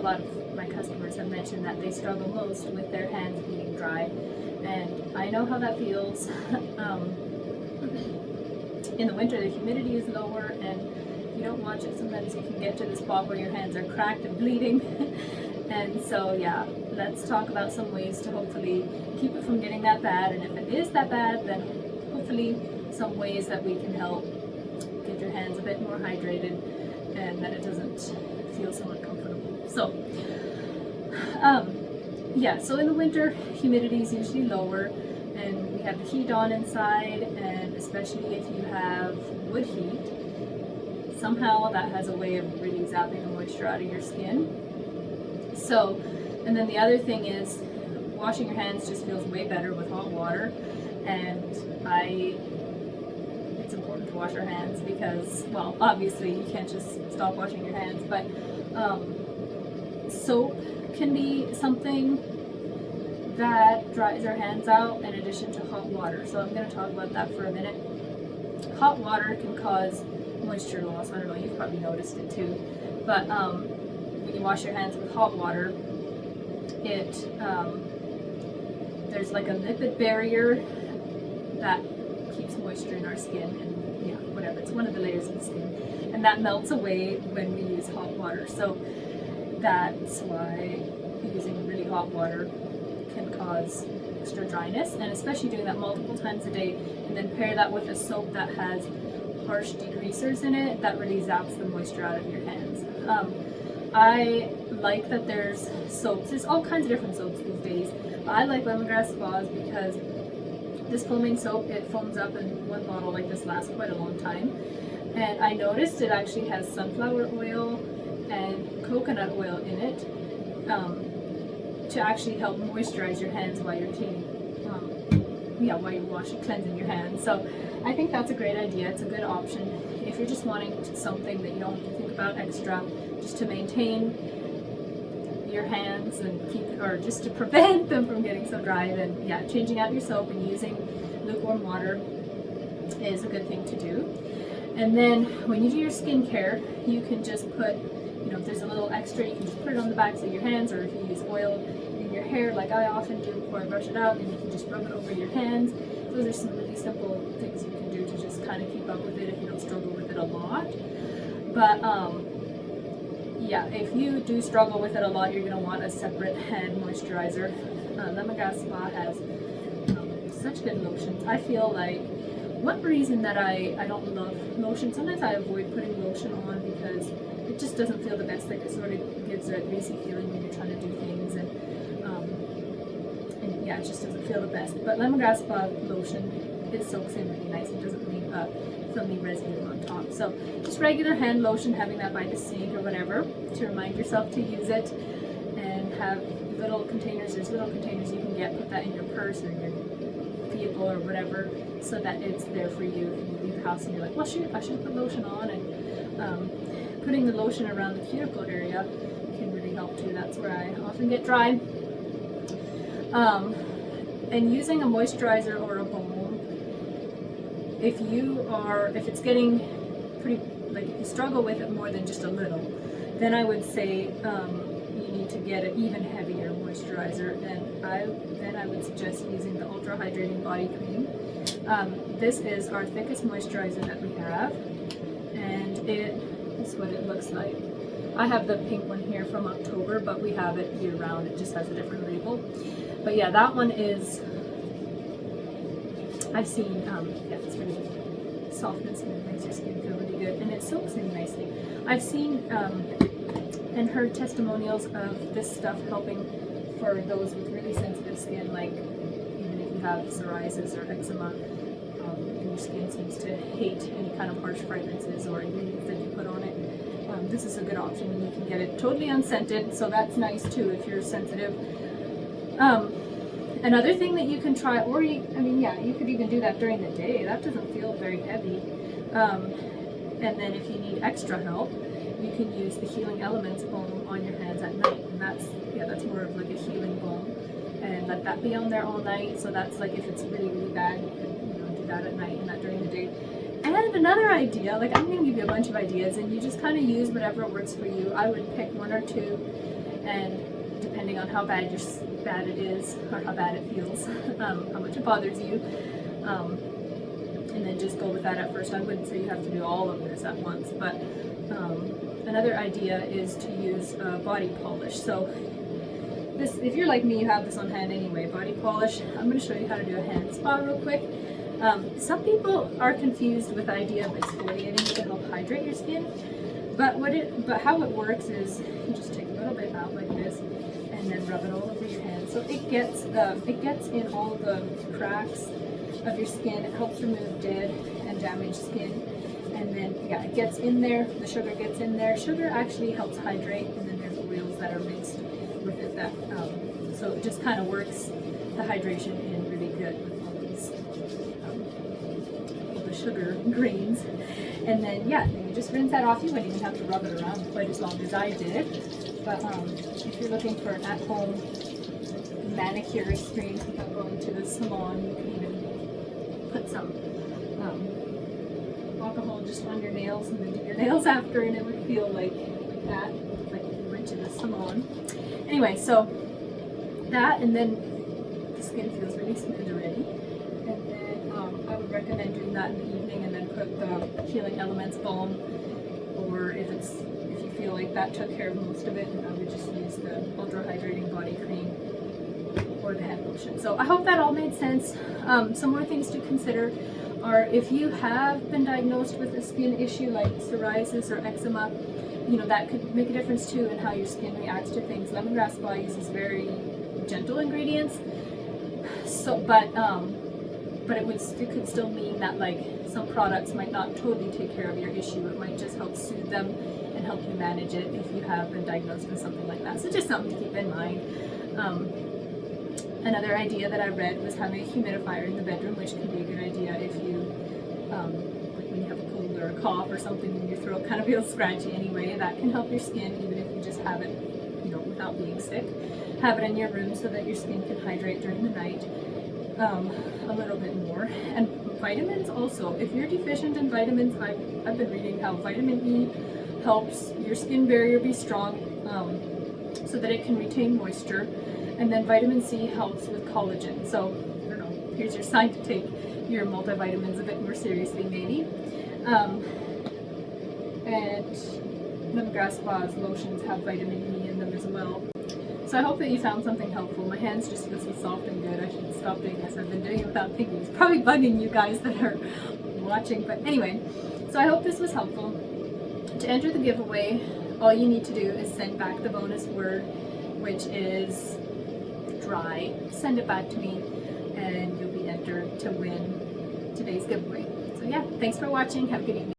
lot of my customers have mentioned that they struggle most with their hands being dry, and I know how that feels. In the winter, the humidity is lower, and if you don't watch it, sometimes you can get to the spot where your hands are cracked and bleeding. And so yeah, let's talk about some ways to hopefully keep it from getting that bad, and if it is that bad, then hopefully some ways that we can help get your hands a bit more hydrated and that it doesn't feel so uncomfortable. So yeah, so in the winter, humidity is usually lower, and we have the heat on inside, and especially if you have wood heat, somehow that has a way of really zapping the moisture out of your skin. So, and then the other thing is, washing your hands just feels way better with hot water, and it's important to wash our hands because, well, obviously you can't just stop washing your hands, but soap can be something that dries our hands out in addition to hot water. So I'm going to talk about that for a minute. Hot water can cause moisture loss. I don't know, you've probably noticed it too. But when you wash your hands with hot water, there's like a lipid barrier that keeps moisture in our skin, and yeah, whatever, it's one of the layers of the skin, and that melts away when we use hot water. So that's why using really hot water can cause extra dryness, and especially doing that multiple times a day, and then pair that with a soap that has harsh degreasers in it, that really zaps the moisture out of your hands. I like that there's soaps. There's all kinds of different soaps these days. I like Lemongrass Spas because this foaming soap, it foams up in one bottle like this, lasts quite a long time. And I noticed it actually has sunflower oil and coconut oil in it to actually help moisturize your hands while you're cleaning, while you're cleansing your hands. So I think that's a great idea. It's a good option if you're just wanting something that you don't have to think about extra, just to maintain your hands and or just to prevent them from getting so dry. Then yeah, changing out your soap and using lukewarm water is a good thing to do. And then when you do your skincare, you can just put, if there's a little extra, you can just put it on the backs of your hands, or if you use oil in your hair like I often do before I brush it out, and you can just rub it over your hands. Those are some really simple things you can do to just kind of keep up with it if you don't struggle with it a lot. But yeah, if you do struggle with it a lot, you're going to want a separate hand moisturizer. Lemongrass Spa has such good lotions. I feel like one reason that I don't love lotion, sometimes I avoid putting lotion on because it just doesn't feel the best. Like, it sort of gives a greasy feeling when you're trying to do things, and yeah, it just doesn't feel the best. But Lemongrass Spa lotion, it soaks in really nice. It doesn't leave a filmy residue on top. So just regular hand lotion, having that by the sink or whatever to remind yourself to use it, and have little containers. There's little containers you can get, put that in your purse or your vehicle or whatever, so that it's there for you if you leave the house and you're like, well shoot, I should put lotion on. And putting the lotion around the cuticle area can really help too. That's where I often get dry. And using a moisturizer or a balm, if it's getting pretty, like if you struggle with it more than just a little, then I would say you need to get an even heavier moisturizer, and I would suggest using the Ultra Hydrating Body Cream. This is our thickest moisturizer that we have, and it is what it looks like. I have the pink one here from October, but we have it year round. It just has a different label. But yeah, that one is, I've seen, yeah, it's really soft and smooth, makes your skin feel really good, and it soaks in nicely. I've seen and heard testimonials of this stuff helping for those with really sensitive skin, like even if you have psoriasis or eczema, and your skin seems to hate any kind of harsh fragrances or ingredients that you put on it. This is a good option, and you can get it totally unscented, so that's nice too if you're sensitive. Another thing that you can try, or you could even do that during the day. That doesn't feel very heavy. And then if you need extra help, you can use the Healing Elements balm on your hands at night, and that's more of like a healing balm, and let that be on there all night. So that's like if it's really, really bad, you can do that at night and not during the day. And another idea, I'm going to give you a bunch of ideas, and you just kind of use whatever works for you. I would pick one or two and depending on how bad it is or how bad it feels, how much it bothers you, and then just go with that at first. I wouldn't say you have to do all of this at once, but another idea is to use body polish. So this, if you're like me, you have this on hand anyway, body polish. I'm going to show you how to do a hand spa real quick. Some people are confused with the idea of exfoliating to help hydrate your skin, but how it works is you just take a little bit out like this and then rub it all over your hand. So it gets in all the cracks of your skin. It helps remove dead and damaged skin, and then yeah, it gets in there. The sugar gets in there. Sugar actually helps hydrate, and then there's oils that are mixed with it that so it just kind of works the hydration in really good with all the sugar grains. And then yeah, you just rinse that off. You wouldn't even have to rub it around quite as long as I did. But if you're looking for an at-home manicure experience without going to the salon, you can even put some alcohol just on your nails and then do your nails after, and it would feel like that, like if you went to the salon. Anyway, so that, and then the skin feels really smooth already. And then I would recommend doing that in the evening, and then put the Healing Elements balm, or if you feel like that took care of most of it, then I would just use the Ultra Hydrating Body Cream or the hand lotion. So I hope that all made sense. Some more things to consider are, if you have been diagnosed with a skin issue like psoriasis or eczema, you know, that could make a difference too in how your skin reacts to things. Lemongrass Spa uses very gentle ingredients, so but it could still mean that like some products might not totally take care of your issue. It might just help soothe them and help you manage it if you have been diagnosed with something like that. So just something to keep in mind. Another idea that I read was having a humidifier in the bedroom, which can be a good idea if you, like when you have a cold or a cough or something and your throat kind of feels scratchy anyway. That can help your skin, even if you just have it, you know, without being sick. Have it in your room so that your skin can hydrate during the night a little bit more. And vitamins also. If you're deficient in vitamins, I've been reading how vitamin E helps your skin barrier be strong, so that it can retain moisture. And then vitamin C helps with collagen. So, I don't know, here's your sign to take your multivitamins a bit more seriously maybe. And Lemongrass Spa's lotions have vitamin E in them as well. So I hope that you found something helpful. My hands just feel so soft and good. I should stop doing this. I've been doing it without thinking. It's probably bugging you guys that are watching. But anyway, so I hope this was helpful. To enter the giveaway, all you need to do is send back the bonus word, which is dry. Send it back to me and you'll be entered to win today's giveaway. So yeah, thanks for watching. Have a good evening.